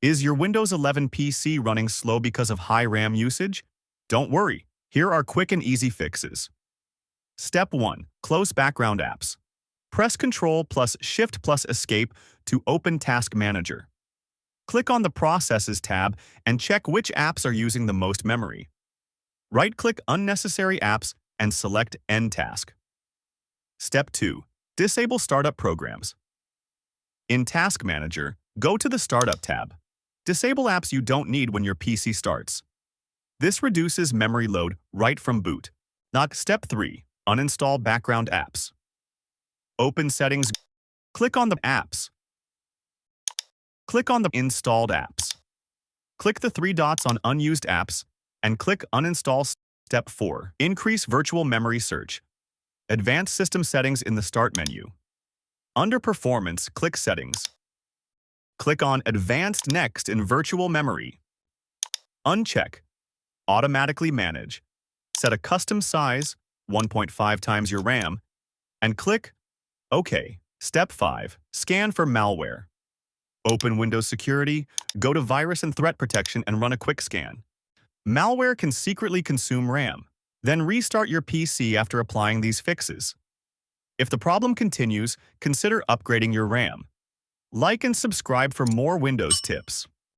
Is your Windows 11 PC running slow because of high RAM usage? Don't worry, here are quick and easy fixes. Step 1. Close background apps. Press Ctrl plus Shift plus Escape to open Task Manager. Click on the Processes tab and check which apps are using the most memory. Right-click Unnecessary Apps and select End Task. Step 2. Disable Startup Programs. In Task Manager, go to the Startup tab. Disable apps you don't need when your PC starts. This reduces memory load right from boot. Step 3. Uninstall background apps. Open Settings. Click on the Apps. Click on the Installed Apps. Click the three dots on Unused Apps and click Uninstall. Step 4. Increase virtual memory search. Advanced System Settings in the Start menu. Under Performance, click Settings. Click on Advanced Next in Virtual Memory. Uncheck Automatically Manage. Set a custom size, 1.5 times your RAM, and click OK. Step 5. Scan for malware. Open Windows Security, go to Virus and Threat Protection and run a quick scan. Malware can secretly consume RAM. Then restart your PC after applying these fixes. If the problem continues, consider upgrading your RAM. Like and subscribe for more Windows tips.